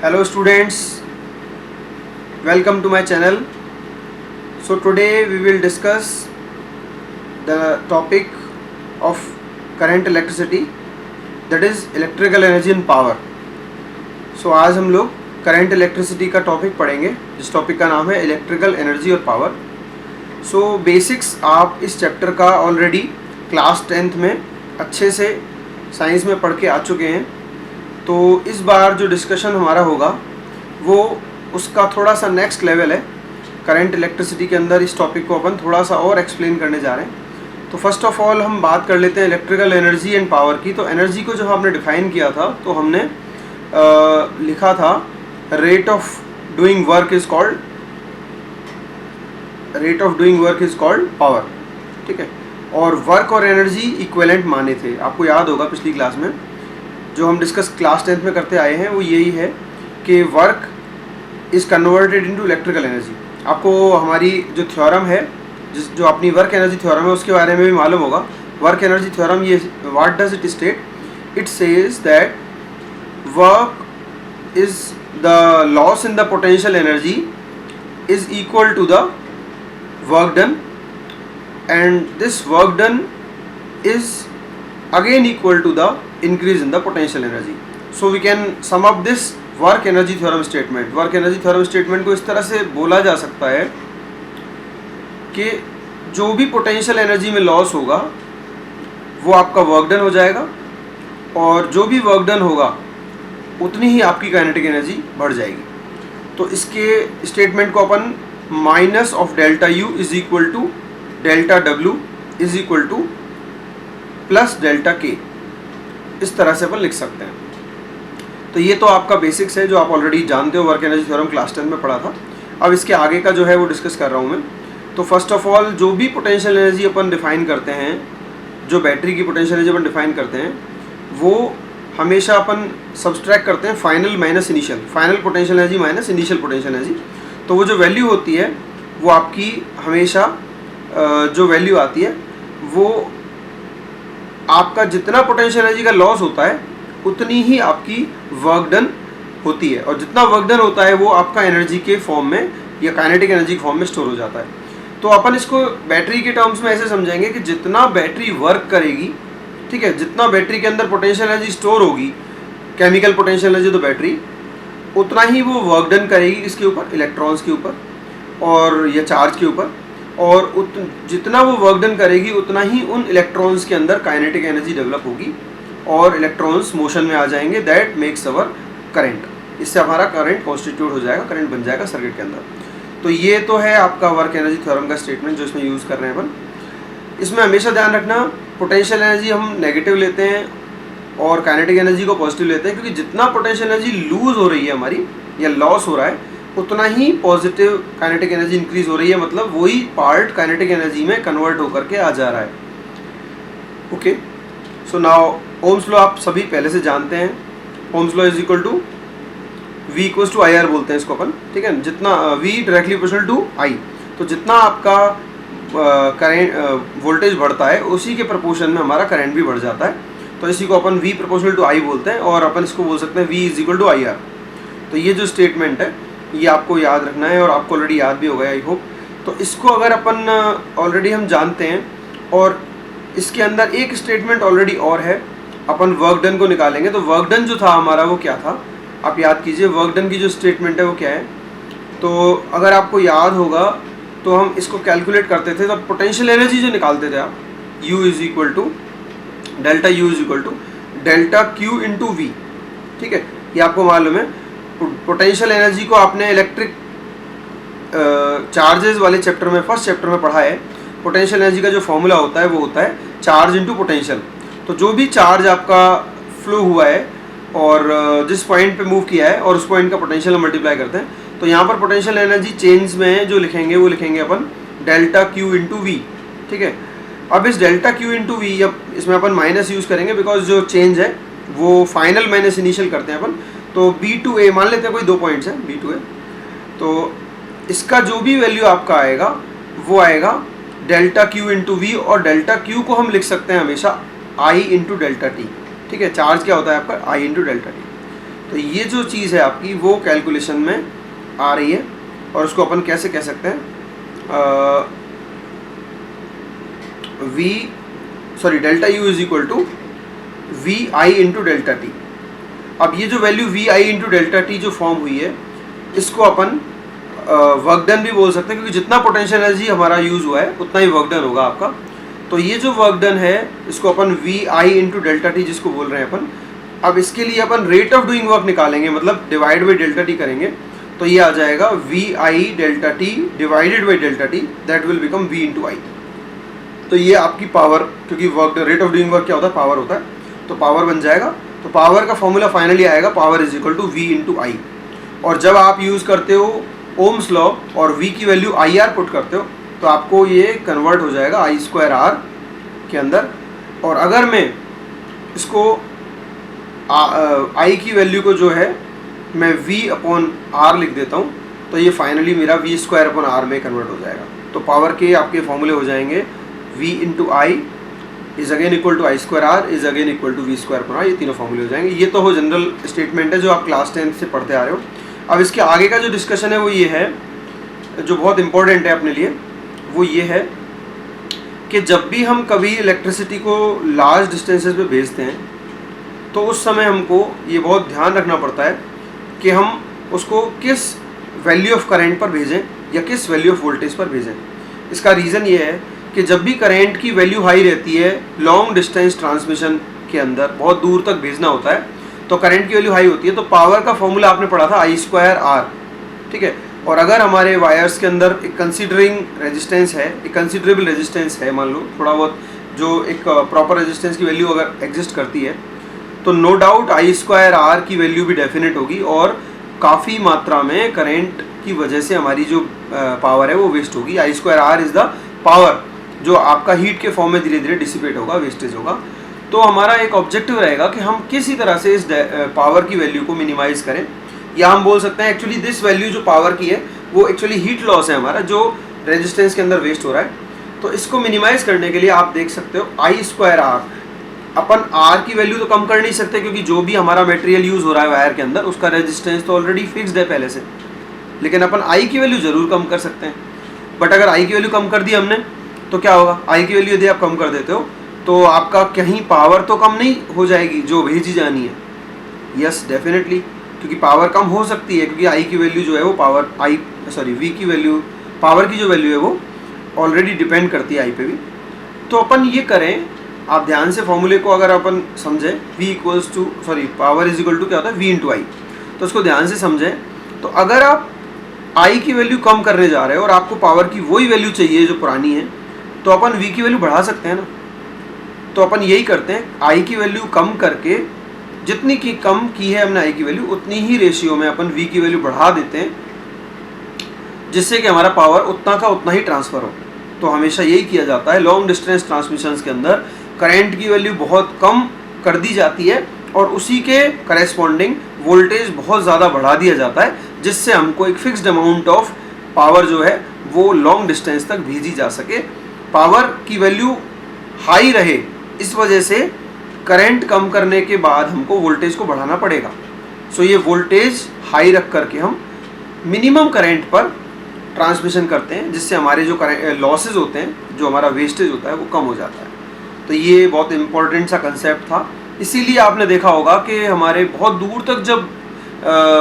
Hello students, welcome to my channel. So today we will discuss the topic of current electricity, that is electrical energy and power. So आज हम लोग current electricity का topic पढ़ेंगे, जिस topic का नाम है इलेक्ट्रिकल एनर्जी और पावर. सो बेसिक्स आप इस चैप्टर का ऑलरेडी क्लास 10th में अच्छे से साइंस में पढ़ के आ चुके हैं. तो इस बार जो डिस्कशन हमारा होगा वो उसका थोड़ा सा नेक्स्ट लेवल है. करंट इलेक्ट्रिसिटी के अंदर इस टॉपिक को अपन थोड़ा सा और एक्सप्लेन करने जा रहे हैं. तो फर्स्ट ऑफ ऑल हम बात कर लेते हैं इलेक्ट्रिकल एनर्जी एंड पावर की. तो एनर्जी को जब हमने डिफाइन किया था तो हमने लिखा था rate of doing work is called power. ठीक है, और वर्क और एनर्जी इक्विवेलेंट माने थे. आपको याद होगा पिछली क्लास में जो हम डिस्कस क्लास 10th में करते आए हैं वो यही है कि work is converted into electrical energy. आपको हमारी जो थ्योरम है, जो अपनी वर्क एनर्जी थ्योरम है, उसके बारे में भी मालूम होगा. वर्क एनर्जी थ्योरम ये what does it state? It says that work is the loss in the potential energy is equal to the work done, and this work done is again equal to the increase in the potential energy. So we can sum up this work energy theorem statement. Work energy theorem statement को इस तरह से बोला जा सकता है कि जो भी पोटेंशियल एनर्जी में लॉस होगा वो आपका वर्क डन हो जाएगा, और जो भी वर्क डन होगा उतनी ही आपकी काइनेटिक एनर्जी बढ़ जाएगी. तो इसके स्टेटमेंट को अपन minus of delta U is equal to delta W is equal to plus delta K, इस तरह से अपन लिख सकते हैं. तो ये तो आपका बेसिक्स है जो आप ऑलरेडी जानते हो. वर्क एनर्जी थ्योरम क्लास 10 में पढ़ा था. अब इसके आगे का जो है वो डिस्कस कर रहा हूँ मैं. तो फर्स्ट ऑफ ऑल जो भी पोटेंशियल एनर्जी अपन डिफाइन करते हैं, जो बैटरी की पोटेंशियल एनर्जी अपन डिफाइन करते हैं, वो हमेशा अपन सब्सट्रैक्ट करते हैं final minus initial, final potential energy minus initial potential energy. तो वो जो वैल्यू होती है वो आपकी हमेशा जो वैल्यू आती है वो आपका जितना पोटेंशियल एनर्जी का लॉस होता है उतनी ही आपकी वर्क डन होती है, और जितना वर्क डन होता है वो आपका एनर्जी के फॉर्म में या काइनेटिक एनर्जी के फॉर्म में स्टोर हो जाता है. तो अपन इसको बैटरी के टर्म्स में ऐसे समझेंगे कि जितना बैटरी वर्क करेगी, ठीक है, जितना बैटरी के अंदर पोटेंशियल एनर्जी स्टोर होगी, केमिकल पोटेंशियल एनर्जी तो बैटरी, उतना ही वो वर्क डन करेगी इसके ऊपर, इलेक्ट्रॉन्स के ऊपर और या चार्ज के ऊपर. और जितना वो वर्क डन करेगी उतना ही उन इलेक्ट्रॉन्स के अंदर काइनेटिक एनर्जी डेवलप होगी और इलेक्ट्रॉन्स मोशन में आ जाएंगे. That makes our current. इससे हमारा करंट कॉन्स्टिट्यूट हो जाएगा, करंट बन जाएगा सर्किट के अंदर. तो ये तो है आपका वर्क एनर्जी थ्योरम का स्टेटमेंट जो इसमें यूज़ कर रहे हैं अपन. इसमें हमेशा ध्यान रखना पोटेंशियल एनर्जी हम नेगेटिव लेते हैं और काइनेटिक एनर्जी को पॉजिटिव लेते हैं, क्योंकि जितना पोटेंशियल एनर्जी लूज हो रही है हमारी या लॉस हो रहा है उतना ही पॉजिटिव काइनेटिक एनर्जी इंक्रीज हो रही है. मतलब वही पार्ट काइनेटिक एनर्जी में कन्वर्ट होकर के आ जा रहा है. Okay, so now Ohm's law आप सभी पहले से जानते हैं. Ohm's law is equal to V equals to IR बोलते हैं इसको अपन. ठीक है, जितना V directly proportional to I. तो जितना आपका करंट वोल्टेज बढ़ता है उसी के प्रोपोर्शन में हमारा करंट भी बढ़ जाता है. तो इसी को अपन V प्रोपोर्शनल टू I बोलते हैं, और अपन इसको बोल सकते हैं V is equal to IR. तो ये जो स्टेटमेंट है ये आपको याद रखना है, और आपको ऑलरेडी याद भी हो गया आई होप. तो इसको अगर अपन ऑलरेडी हम जानते हैं, और इसके अंदर एक स्टेटमेंट ऑलरेडी और है, अपन वर्क डन को निकालेंगे. तो वर्क डन जो था हमारा वो क्या था, आप याद कीजिए. वर्क डन की जो स्टेटमेंट है वो क्या है, तो अगर आपको याद होगा तो हम इसको कैलकुलेट करते थे. तो पोटेंशियल एनर्जी जो निकालते थे आप, U is equal to delta U is equal to delta Q into V. ठीक है, ये आपको मालूम है. पोटेंशियल एनर्जी को आपने इलेक्ट्रिक चार्जेस वाले चैप्टर में, फर्स्ट चैप्टर में पढ़ा है. पोटेंशियल एनर्जी का जो फॉर्मूला होता है वो होता है चार्ज इनटू पोटेंशियल. तो जो भी चार्ज आपका फ्लो हुआ है और जिस पॉइंट पे मूव किया है और उस पॉइंट का पोटेंशियल हम मल्टीप्लाई करते हैं, तो यहाँ पर पोटेंशियल एनर्जी चेंज में जो लिखेंगे वो लिखेंगे अपन डेल्टा Q इंटू वी. ठीक है, अब इस डेल्टा Q इंटू वी, अब इसमें अपन माइनस यूज़ करेंगे बिकॉज जो चेंज है वो फाइनल माइनस इनिशियल करते हैं अपन. तो B2A मान लेते हैं, कोई 2 पॉइंट्स हैं B2A. तो इसका जो भी वैल्यू आपका आएगा वो आएगा डेल्टा Q इंटू वी, और डेल्टा Q को हम लिख सकते हैं हमेशा I इंटू डेल्टा T. ठीक है, चार्ज क्या होता है आपका I इंटू डेल्टा T. तो ये जो चीज़ है आपकी वो कैलकुलेशन में आ रही है, और उसको अपन कैसे कह सकते हैं, delta U is equal to V I into delta T. अब ये जो value V I into delta T जो फॉर्म हुई है, इसको अपन वर्क डन भी बोल सकते हैं, क्योंकि जितना पोटेंशियल एनर्जी हमारा यूज़ हुआ है उतना ही वर्क डन होगा आपका। तो ये जो वर्क डन है इसको अपन V I into delta T जिसको बोल रहे हैं अपन, अब इसके लिए अपन रेट ऑफ डूइंग वर्क निकालेंगे, मतलब डिवाइड बाई डेल्टा टी करेंगे, तो ये आ जाएगा V I delta T divided by delta T, that will become V into I. तो ये आपकी पावर, क्योंकि work rate of doing work क्या होता है, पावर होता है, तो पावर बन जाएगा। तो पावर का फॉर्मूला फाइनली आएगा power is equal to V into I. और जब आप यूज़ करते हो ओम्स लॉ और v की वैल्यू आई आर पुट करते हो तो आपको ये कन्वर्ट हो जाएगा आई स्क्वायर आर के अंदर। और अगर मैं इसको आई की वैल्यू को जो है मैं v अपॉन आर लिख देता हूँ, तो ये फाइनली मेरा v स्क्वायर अपॉन आर में कन्वर्ट हो जाएगा। तो पावर के आपके फॉर्मूले हो जाएंगे v into I is again equal to I square R is again equal to V square upon R, ये तीनों फॉर्मूले हो जाएंगे। ये तो हो जनरल स्टेटमेंट है जो आप क्लास 10 से पढ़ते आ रहे हो। अब इसके आगे का जो डिस्कशन है वो ये है, जो बहुत इंपॉर्टेंट है अपने लिए, वो ये है कि जब भी हम कभी इलेक्ट्रिसिटी को लार्ज डिस्टेंसेस पे भेजते हैं तो उस समय हमको ये बहुत ध्यान रखना पड़ता है कि हम उसको किस वैल्यू ऑफ करंट पर भेजें या किस वैल्यू ऑफ वोल्टेज पर भेजें। इसका रीज़न ये है कि जब भी करंट की वैल्यू हाई रहती है, लॉन्ग डिस्टेंस ट्रांसमिशन के अंदर बहुत दूर तक भेजना होता है, तो करंट की वैल्यू हाई होती है, तो पावर का फॉर्मूला आपने पढ़ा था आई स्क्वायर आर, ठीक है। और अगर हमारे वायर्स के अंदर एक कंसिडरिंग रेजिस्टेंस है, एक कंसिडरेबल रेजिस्टेंस है, मान लो थोड़ा बहुत, जो एक प्रॉपर रेजिस्टेंस की वैल्यू अगर एग्जिस्ट करती है, तो no doubt I square R की वैल्यू भी डेफिनेट होगी और काफ़ी मात्रा में करंट की वजह से हमारी जो पावर है वो वेस्ट होगी। I square R is the power जो आपका हीट के फॉर्म में धीरे धीरे डिसिपेट होगा, वेस्टेज होगा। तो हमारा एक ऑब्जेक्टिव रहेगा कि हम किसी तरह से इस पावर की वैल्यू को मिनिमाइज करें, या हम बोल सकते हैं एक्चुअली दिस वैल्यू जो पावर की है वो एक्चुअली हीट लॉस है हमारा, जो रेजिस्टेंस के अंदर वेस्ट हो रहा है। तो इसको मिनिमाइज करने के लिए आप देख सकते हो आई स्क्वायर आर, अपन आर की वैल्यू तो कम कर नहीं सकते क्योंकि जो भी हमारा मटेरियल यूज़ हो रहा है वायर के अंदर उसका रेजिस्टेंस तो ऑलरेडी फिक्स्ड है पहले से, लेकिन अपन आई की वैल्यू ज़रूर कम कर सकते हैं। बट अगर आई की वैल्यू कम कर दी हमने तो क्या होगा, आई की वैल्यू यदि आप कम कर देते हो तो आपका कहीं पावर तो कम नहीं हो जाएगी जो भेजी जानी है। यस डेफिनेटली, क्योंकि पावर कम हो सकती है क्योंकि आई की वैल्यू जो है वो वी की वैल्यू, पावर की जो वैल्यू है वो ऑलरेडी डिपेंड करती है आई पे भी। तो अपन ये करें, आप ध्यान से फॉर्मूले को अगर अपन समझें, पावर इज इक्वल टू क्या होता है, वी इंटू आई, तो उसको ध्यान से समझें। तो अगर आप आई की वैल्यू कम करने जा रहे हो और आपको पावर की वही वैल्यू चाहिए जो पुरानी है, तो अपन वी की वैल्यू बढ़ा सकते हैं ना। तो अपन यही करते हैं, आई की वैल्यू कम करके जितनी की कम की है हमने आई की वैल्यू उतनी ही रेशियो में अपन वी की वैल्यू बढ़ा देते हैं, जिससे कि हमारा पावर उतना का उतना ही ट्रांसफ़र हो। तो हमेशा यही किया जाता है लॉन्ग डिस्टेंस ट्रांसमिशंस के अंदर, करंट की वैल्यू बहुत कम कर दी जाती है और उसी के करेस्पॉन्डिंग वोल्टेज बहुत ज़्यादा बढ़ा दिया जाता है, जिससे हमको एक फिक्स्ड अमाउंट ऑफ पावर जो है वो लॉन्ग डिस्टेंस तक भेजी जा सके। पावर की वैल्यू हाई रहे, इस वजह से करंट कम करने के बाद हमको वोल्टेज को बढ़ाना पड़ेगा। सो ये वोल्टेज हाई रख करके हम मिनिमम करंट पर ट्रांसमिशन करते हैं, जिससे हमारे जो लॉसेज होते हैं, जो हमारा वेस्टेज होता है वो कम हो जाता है। तो ये बहुत इम्पोर्टेंट सा कंसेप्ट था, इसीलिए आपने देखा होगा कि हमारे बहुत दूर तक जब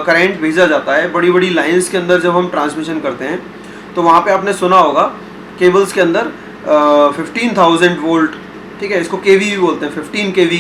करंट भेजा जाता है, बड़ी बड़ी लाइंस के अंदर जब हम ट्रांसमिशन करते हैं, तो वहाँ पे आपने सुना होगा केबल्स के अंदर 15,000 वोल्ट, ठीक है, इसको केवी भी बोलते हैं, 15 केवी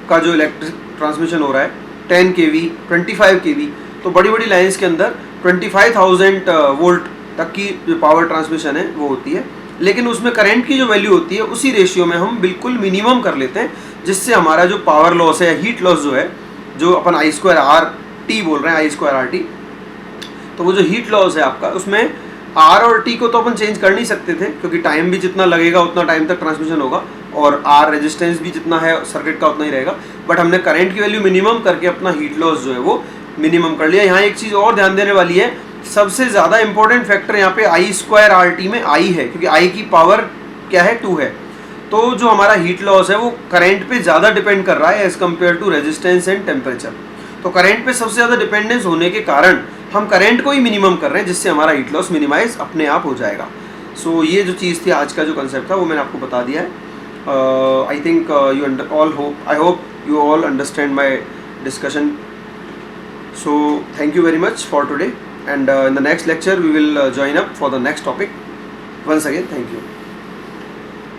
का जो इलेक्ट्रिक ट्रांसमिशन हो रहा है, 10 केवी, 25 केवी, तो बड़ी बड़ी लाइंस के अंदर 25,000 वोल्ट तक की जो पावर ट्रांसमिशन है वो होती है। लेकिन उसमें करंट की जो वैल्यू होती है उसी रेशियो में हम बिल्कुल मिनिमम कर लेते हैं, जिससे हमारा जो पावर लॉस है, हीट लॉस जो है, जो अपन आई स्क्वायर आर टी बोल रहे हैं, आई स्क्वायर आर टी, तो वो जो हीट लॉस है आपका, उसमें आर और टी को तो अपन चेंज कर नहीं सकते थे क्योंकि टाइम भी जितना लगेगा उतना टाइम तक ट्रांसमिशन होगा और आर रेजिस्टेंस भी जितना है सर्किट का उतना ही रहेगा। बट हमने करंट की वैल्यू मिनिमम करके अपना हीट लॉस जो है वो मिनिमम कर लिया। यहाँ एक चीज़ और ध्यान देने वाली है, सबसे ज़्यादा इंपॉर्टेंट फैक्टर यहाँ पे आई स्क्वायर आर टी में आई है, क्योंकि आई की पावर क्या है, 2 है। तो जो हमारा हीट लॉस है वो करंट पे ज़्यादा डिपेंड कर रहा है as compare to resistance and temperature. तो करंट पे सबसे ज़्यादा डिपेंडेंस होने के कारण हम करंट को ही मिनिमम कर रहे हैं, जिससे हमारा हीट लॉस मिनिमाइज अपने आप हो जाएगा। सो ये जो चीज़ थी, आज का जो कंसेप्ट था वो मैंने आपको बता दिया है। I think I hope you all understand my discussion. So thank you very much for today, and in the next lecture we will join up for the next topic. Once again, thank you.